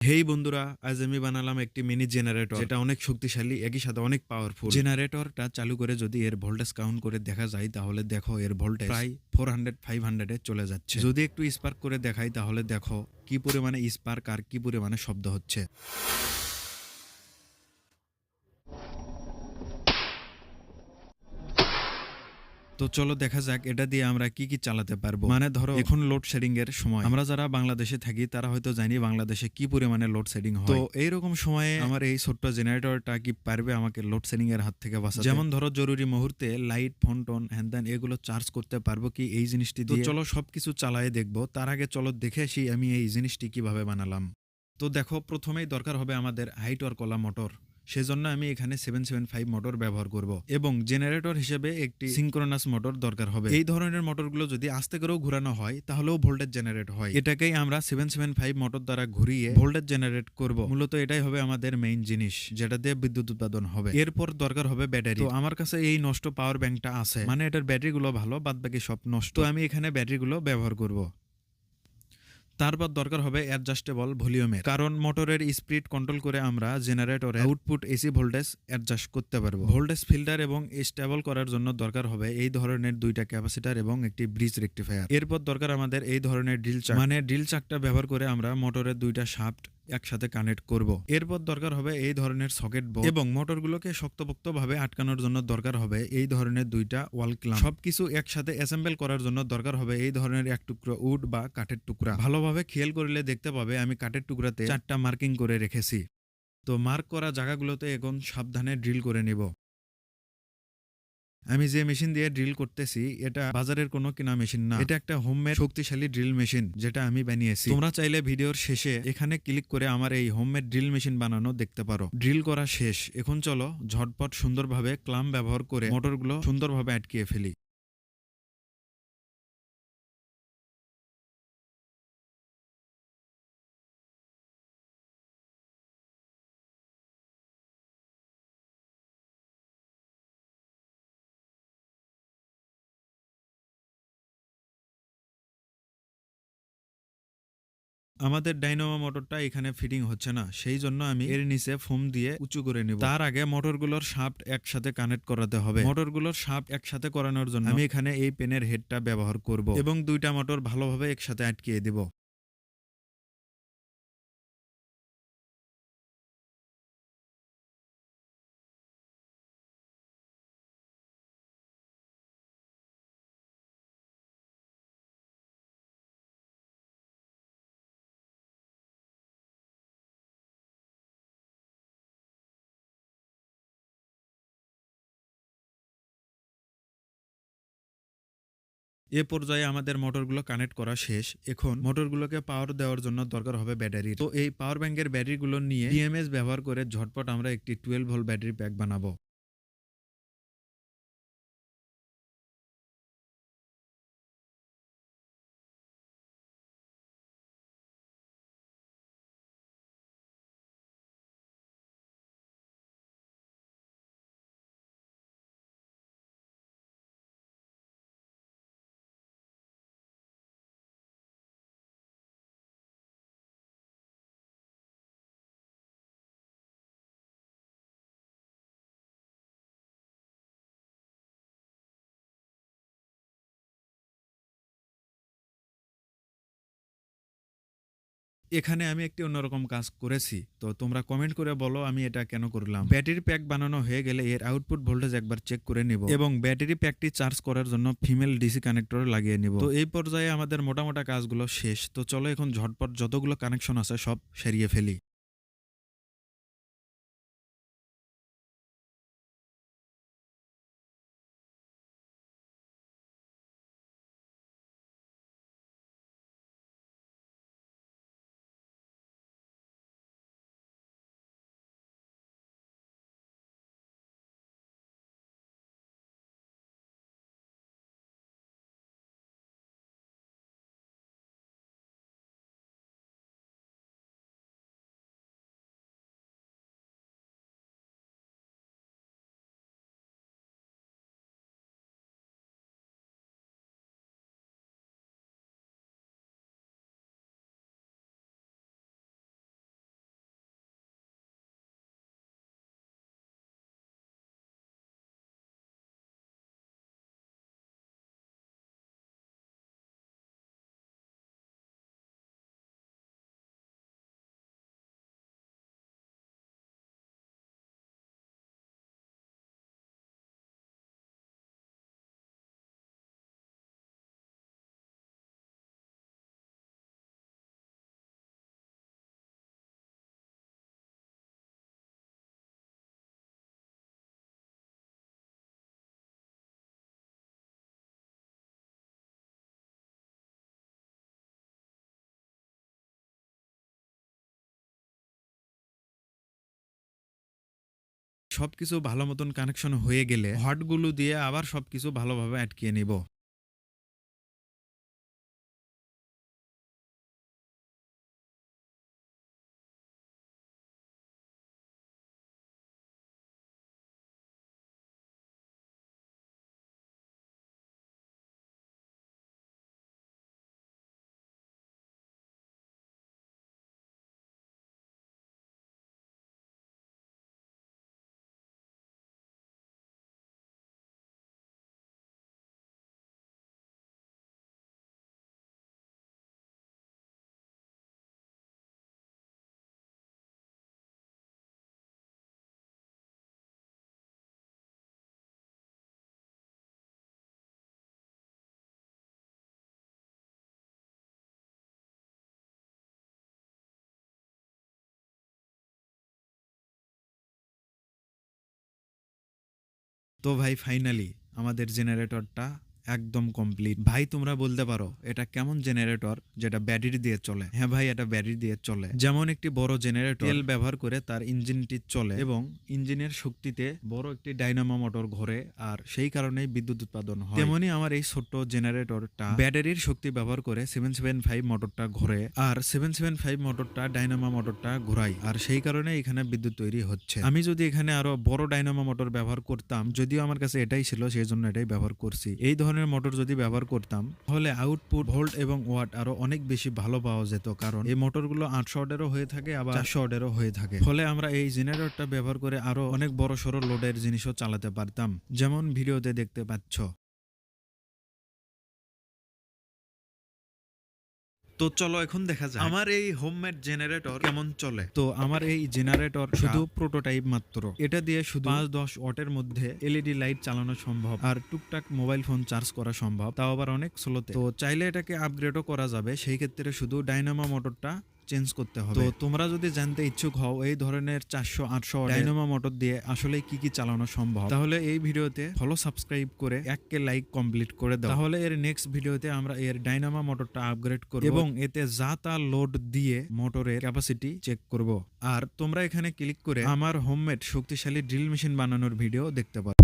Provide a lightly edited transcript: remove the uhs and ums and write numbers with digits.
হেই বন্ধুরা, আজ আমি বানালাম একটি মিনি জেনারেটর যেটা অনেক শক্তিশালী, একই সাথে অনেক পাওয়ারফুল। জেনারেটরটা চালু করে যদি এর ভোল্টেজ কাউন্ট করে দেখা যায় তাহলে দেখো এর ভোল্টেজ প্রায় 400-500 এ চলে যাচ্ছে। যদি একটু স্পার্ক করে দেখাই তাহলে দেখো কি পরিমাণে স্পার্ক আর কি পরিমাণে শব্দ হচ্ছে। তো চলো দেখা যাক এটা দিয়ে আমরা কি কি চালাতে পারবো। মানে ধরো এখন লোডশেডিং এর সময়, আমরা যারা বাংলাদেশে থাকি তারা হয়তো জানি বাংলাদেশে কি পরিমাণে লোডশেডিং হয়। তো এইরকম সময়ে আমার এই ছোট্ট জেনারেটরটা কি পারবে আমাকে লোডশেডিং এর হাত থেকে বাঁচাতে? যেমন ধরো জরুরি মুহূর্তে লাইট, ফোন টোন, হ্যান এগুলো চার্জ করতে পারবো কি এই জিনিসটি দিয়ে? তো চলো সবকিছু চালায়ে দেখবো। তার আগে চলো দেখে আসি আমি এই জিনিসটি কিভাবে বানালাম। তো দেখো প্রথমেই দরকার হবে আমাদের হাই টর্কওয়ালা মোটর। সেজন্য আমি এখানে 775 মোটর ব্যবহার করব এবং জেনারেটর হিসেবে একটি সিঙ্ক্রোনাস মোটর দরকার হবে। এই ধরনের মোটরগুলো যদি আস্তে করেও ঘোরানো হয় তাহলেও ভোল্টেজ জেনারেট হয়। এটাকেই আমরা 775 মোটর দ্বারা ঘুরিয়ে ভোল্টেজ জেনারেট করব। মূলত এটাই হবে আমাদের মেইন জিনিস যেটা দিয়ে বিদ্যুৎ উৎপাদন হবে। এরপর দরকার হবে ব্যাটারি। তো আমার কাছে এই নষ্ট পাওয়ার ব্যাংকটা আছে, মানে এটার ব্যাটারিগুলো ভালো, বাদবাকি সব নষ্ট। তো আমি এখানে ব্যাটারিগুলো ব্যবহার করব। তারপর দরকার হবে অ্যাডজাস্টেবল ভলিউমের, কারণ মোটরের স্পিড কন্ট্রোল করে আমরা জেনারেটরের আউটপুট এসি ভোল্টেজ অ্যাডজাস্ট করতে পারবো। ভোল্টেজ ফিল্টার এবং স্টেবল করার জন্য দরকার হবে এই ধরনের দুইটা ক্যাপাসিটর এবং একটি ব্রিজ রেকটিফায়ার। এরপর দরকার আমাদের এই ধরনের ড্রিল চাক, মানে ড্রিল চাকটা ব্যবহার করে আমরা মোটরের দুইটা শাফট একসাথে কানেক্ট করব। এরপর দরকার হবে এই ধরনের সকেট বোর্ড এবং মোটরগুলোকে শক্তপোক্ত ভাবে আটকানোর জন্য দরকার হবে এই ধরনের দুইটা ওয়াল ক্ল্যাম্প। সবকিছু একসাথে অ্যাসেম্বল করার জন্য দরকার হবে এই ধরনের এক টুকরো উড বা কাঠের টুকরা। ভালোভাবে খেয়াল করলে দেখতে পাবে আমি কাঠের টুকরাতে 4টা মার্কিং করে রেখেছি। তো মার্ক করা জায়গাগুলোতে এখন সাবধানে ড্রিল করে নিব। আমি যে মেশিন দিয়ে ড্রিল করতেছি এটা বাজারের কোনো কেনা মেশিন না, এটা একটা হোমমেড শক্তিশালী ড্রিল মেশিন যেটা আমি বানিয়েছি। তোমরা চাইলে ভিডিওর শেষে এখানে ক্লিক করে আমার এই হোমমেড ড্রিল মেশিন বানানো দেখতে পারো। ড্রিল করা শেষ, এখন চলো ঝটপট সুন্দরভাবে ক্লাম ব্যবহার করে মোটরগুলো সুন্দরভাবে আটকিয়ে ফেলি। আমাদের ডাইনামো মোটরটা এখানে ফিটিং হচ্ছে না, সেই জন্য আমি এর নিচে ফোম দিয়ে উঁচু করে নিব। তার আগে মোটরগুলোর শাফট একসাথে কানেক্ট করাতে হবে। মোটরগুলোর শাফট একসাথে করানোর জন্য আমি এখানে এই পেনের হেডটা ব্যবহার করব এবং দুইটা মোটর ভালোভাবে একসাথে আটকিয়ে দিব। এ পর্যায়ে আমাদের মোটরগুলো কানেক্ট করা শেষ। এখন মোটরগুলোকে পাওয়ার দেওয়ার জন্য দরকার হবে ব্যাটারি। তো এই পাওয়ার ব্যাংকের ব্যাটারিগুলো নিয়ে বিএমএস ব্যবহার করে ঝটপট আমরা একটি 12 ভোল্ট ব্যাটারি প্যাক বানাবো। এখানে আমি একটি অন্যরকম কাজ করেছি, তো তোমরা কমেন্ট করে বলো আমি এটা কেন করলাম। ব্যাটারি প্যাক বানানো হয়ে গেলে এর আউটপুট ভোল্টেজ একবার চেক করে নিব এবং ব্যাটারি প্যাকটি চার্জ করার জন্য ফিমেল ডিসি কানেক্টর লাগিয়ে নিব। তো এই পর্যায়ে আমাদের মোটামোটা কাজগুলো শেষ। তো চলো এখন ঝটপট যতগুলো কানেকশন আছে সব সেরিয়ে ফেলি। সবকিছু ভালো মতন কানেকশন হয়ে গেলে হট গুলো দিয়ে আবার সবকিছু ভালোভাবে আটকিয়ে নিব। তো ভাই ফাইনালি আমাদের জেনারেটরটা একদম কমপ্লিট। ভাই তোমরা বলতে পারো এটা কেমন জেনারেটর যেটা ব্যাটারি দিয়ে চলে? হ্যাঁ ভাই, এটা ব্যাটারি দিয়ে চলে। যেমন একটি বড় জেনারেটর তেল ব্যবহার করে তার ইঞ্জিনটি চলে এবং ইঞ্জিনের শক্তিতে বড় একটি ডাইনামো মোটর ঘোরে আর সেই কারণেই বিদ্যুৎ উৎপাদন হয়। তেমনি আমার এই ছোট্ট জেনারেটরটা ব্যাটারির শক্তি ব্যবহার করে 775 মোটরটা ঘোরে আর 775 মোটরটা ডাইনামো মোটরটা ঘোরায় আর সেই কারণে এখানে বিদ্যুৎ তৈরি হচ্ছে। আমি যদি এখানে আরো বড় ডাইনামো মোটর ব্যবহার করতাম, যদিও আমার কাছে এটাই ছিল সেই জন্য এটাই ব্যবহার করছি, এই ধরনের মোটর যদি ব্যবহার করতাম তাহলে আউটপুট ভোল্ট এবং ওয়াট আরো অনেক বেশি ভালো পাওয়া যেত, কারণ এই মোটরগুলো 800 ওয়াটেরও হয়ে থাকে আবার 400 ওয়াটেরও হয়ে থাকে। ফলে আমরা এই জেনারেটরটা ব্যবহার করে আরো অনেক বড় সড়ো লোডের জিনিসও চালাতে পারতাম, যেমন ভিডিওতে দেখতে পাচ্ছ। তো চলো এখন দেখা যায় আমার এই হোমমেড জেনারেটর কেমন চলে। তো আমার এই জেনারেটর শুধু প্রোটোটাইপ মাত্র, এটা দিয়ে শুধু 5-10 ওয়াটের মধ্যে এলইডি লাইট চালানো সম্ভব আর টুকটাক মোবাইল ফোন চার্জ করা সম্ভব, তাও আবার অনেক স্লোতে। তো চাইলে এটাকে আপগ্রেডও করা যাবে, সেই ক্ষেত্রে শুধু ডাইনামো মোটরটা চেঞ্জ করতে হবে। তো তোমরা যদি জানতে ইচ্ছুক হও এই ধরনের 400-800 ডাইনামো মোটর দিয়ে আসলে কি কি চালানো সম্ভব, তাহলে এই ভিডিওতে ফলো সাবস্ক্রাইব করে 1K লাইক কমপ্লিট করে দাও। তাহলে এর নেক্সট ভিডিওতে আমরা এর ডাইনামো মোটরটা আপগ্রেড করব এবং এতে যা তা লোড দিয়ে মোটরের ক্যাপাসিটি চেক করব। আর তোমরা এখানে ক্লিক করে আমার হোমমেড শক্তিশালী ড্রিল মেশিন বানানোর ভিডিও দেখতে পারো।